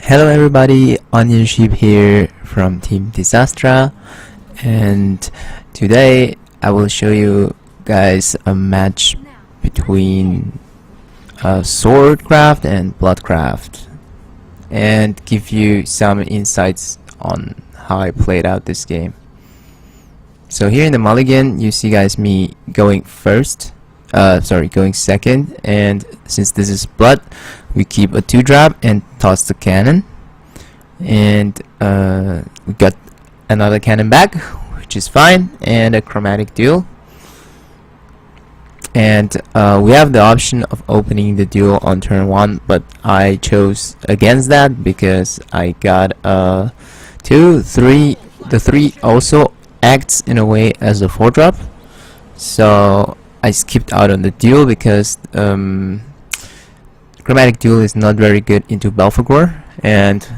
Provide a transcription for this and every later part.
Hello everybody, Onion Sheep here from Team Disastra, and today I will show you guys a match between Swordcraft and Bloodcraft and give you some insights on how I played out this game. So here in the mulligan you see guys me going going second, and since this is blood we keep a 2-drop and toss the cannon, and we got another cannon back, which is fine, and a chromatic duel, and we have the option of opening the duel on turn 1, but I chose against that because I got 2, 3. The 3 also acts in a way as a 4-drop, so I skipped out on the duel because Chromatic Duel is not very good into Belphegor, and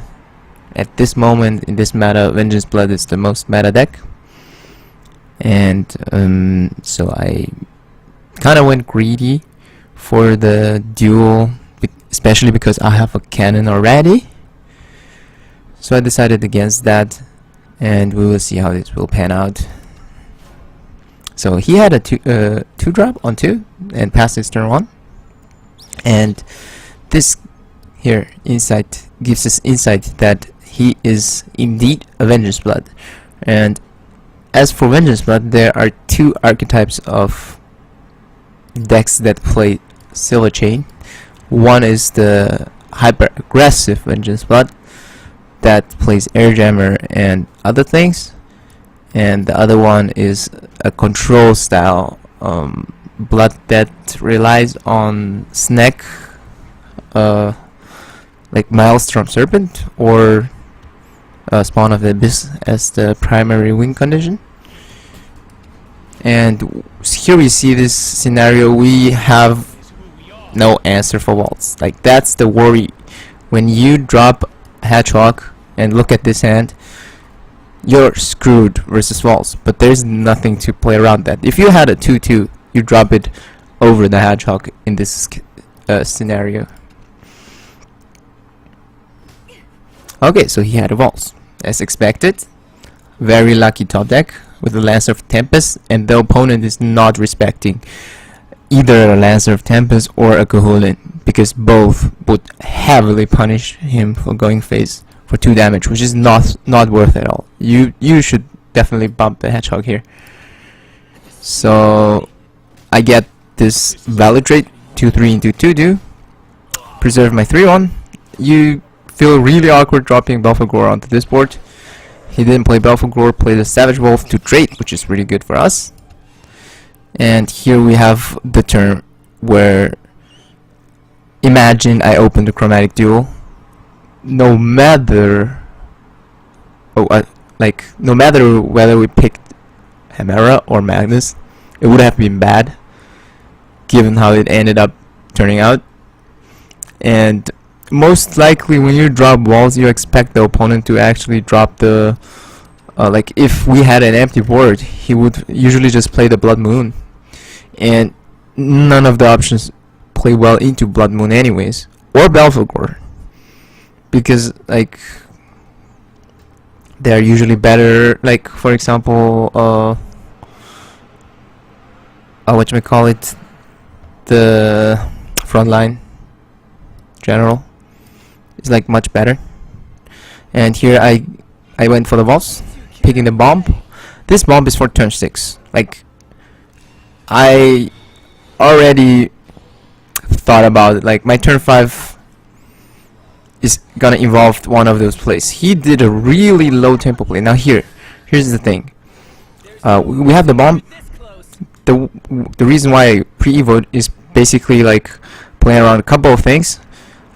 at this moment in this meta, Vengeance Blood is the most meta deck, and so I kind of went greedy for the duel, especially because I have a cannon already, so I decided against that, and we will see how this will pan out. So he had a 2-drop on 2 and passed his turn 1, and this here insight gives us insight that he is indeed a Vengeance Blood. And as for Vengeance Blood, there are 2 archetypes of decks that play Silver Chain. One is the hyper aggressive Vengeance Blood that plays Airjammer and other things, and the other one is a control style blood that relies on snack, like Maelstrom Serpent or Spawn of the Abyss as the primary win condition. And here we see this scenario, we have no answer for Waltz. Like, that's the worry when you drop Hedgehog and look at this hand. You're screwed versus Waltz, but there's nothing to play around that. If you had a 2-2, you drop it over the Hedgehog in this scenario. Okay, so he had a Waltz, as expected. Very lucky top deck with the Lancer of Tempest, and the opponent is not respecting either a Lancer of Tempest or a Kahulin, because both would heavily punish him for going face for 2 damage, which is not worth at all. You should definitely bump the Hedgehog here. So I get this Valor Trait 2/3 into 2/2, preserve my 3/1. You feel really awkward dropping Belphegor onto this board. He didn't play Belphegor, played a Savage Wolf to trade, which is really good for us. And here we have the turn where, imagine I open the Chromatic Duel. No matter no matter whether we picked Hemera or Magnus, it would have been bad given how it ended up turning out. And most likely when you drop walls, you expect the opponent to actually drop the like, if we had an empty board, he would usually just play the Blood Moon, and none of the options play well into Blood Moon anyways, or Belphegor, because like they're usually better. Like, for example, whatchamacallit, the Frontline General is like much better. And here I went for the Waltz, picking the bomb. This bomb is for turn 6. Like, I already thought about it. Like, my turn 5 is gonna involve one of those plays. He did a really low tempo play. Now here's the thing. We have the bomb. The reason why I pre-evoed is basically like playing around a couple of things.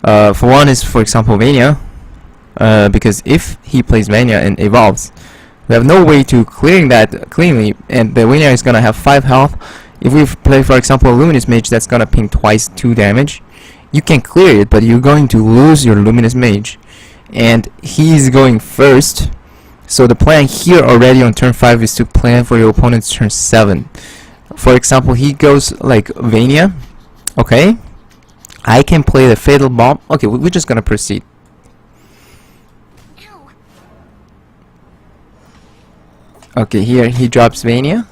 For one is, for example, Mania, because if he plays Mania and evolves, we have no way to clearing that cleanly, and the Mania is gonna have 5 health. If we play, for example, a Luminous Mage that's gonna ping twice 2 damage, you can clear it, but you're going to lose your Luminous Mage, and he's going first. So the plan here already on turn 5 is to plan for your opponent's turn 7. For example, he goes like Vania. Okay, I can play the Fatal Bomb. Okay, we're just gonna proceed. Okay, here he drops Vania.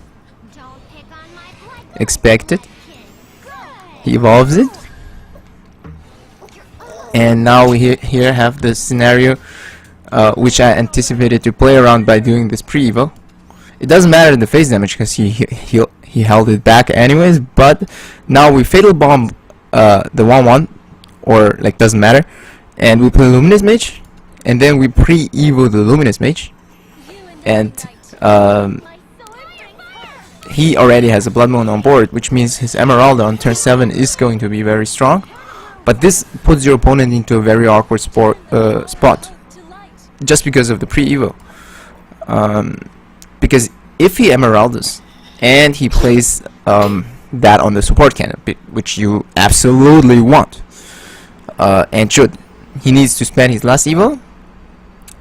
Expected. He evolves it. And now we here have the scenario which I anticipated to play around by doing this pre-evo. It doesn't matter the phase damage because he held it back anyways, but now we Fatal Bomb the 1-1, or like doesn't matter, and we play Luminous Mage, and then we pre-evo the Luminous Mage, and he already has a Blood Moon on board, which means his Emerald on turn 7 is going to be very strong. But this puts your opponent into a very awkward spot, just because of the pre-evo. Because if he Emeralds and he plays that on the support cannon, which you absolutely want and should, he needs to spend his last evo,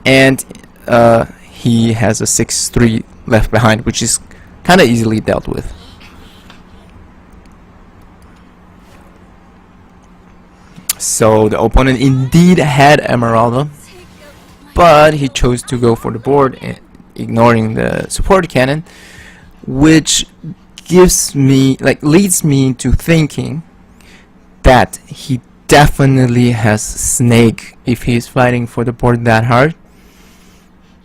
and he has a 6-3 left behind, which is kind of easily dealt with. So the opponent indeed had Emeraldo, but he chose to go for the board, ignoring the support cannon, which gives me, like, leads me to thinking that he definitely has Snake if he's fighting for the board that hard,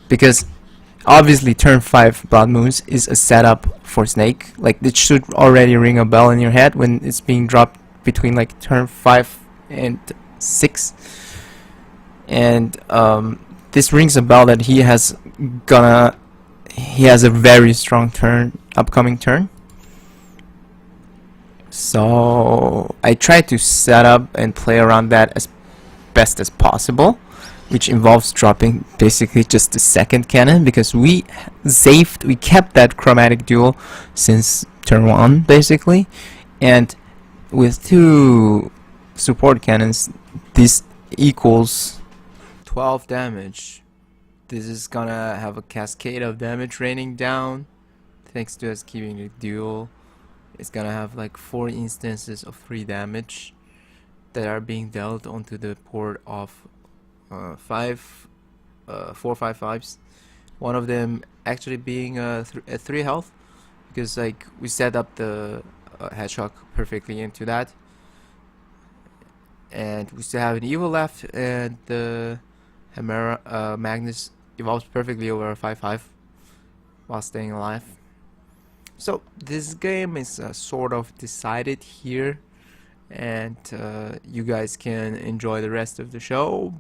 because obviously turn 5 Blood Moons is a setup for Snake. Like, it should already ring a bell in your head when it's being dropped between like turn 5 and 6, and this rings a bell that he has a very strong upcoming turn. So I try to set up and play around that as best as possible, which involves dropping basically just the second cannon, because we kept that Chromatic Duel since turn 1 basically, and with 2 support cannons this equals 12 damage. This is gonna have a cascade of damage raining down thanks to us keeping the duel. It's gonna have like 4 instances of 3 damage that are being dealt onto the board of 4 5/5s. One of them actually being at 3 health, because like we set up the Hedgehog perfectly into that, and we still have an Evil left, and the Chimera Magnus evolves perfectly over a 5/5 while staying alive. So this game is sort of decided here, and you guys can enjoy the rest of the show.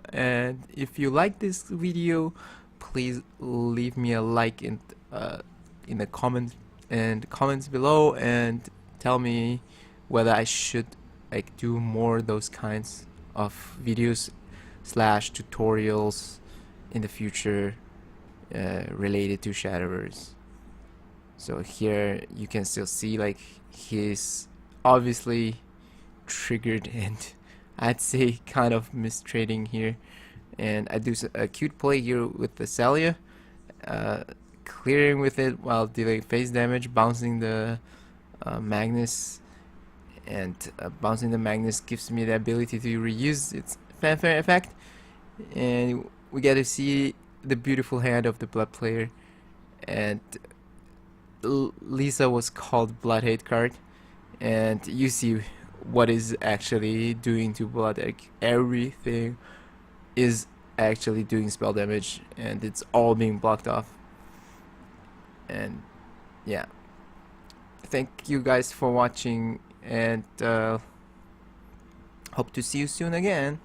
And if you like this video, please leave me a like in the comments below, and tell me whether I should like do more of those kinds of videos / tutorials in the future related to Shadowverse. So here you can still see like he's obviously triggered, and I'd say kind of mistrading here, and I do a cute play here with the Celia, clearing with it while dealing phase damage, bouncing the Magnus, and bouncing the Magnus gives me the ability to reuse its fanfare effect, and we get to see the beautiful hand of the Blood player. And Lisa was called Blood Hate card, and you see what is actually doing to Blood. Like, everything is actually doing spell damage, and it's all being blocked off. And yeah, thank you guys for watching, and hope to see you soon again.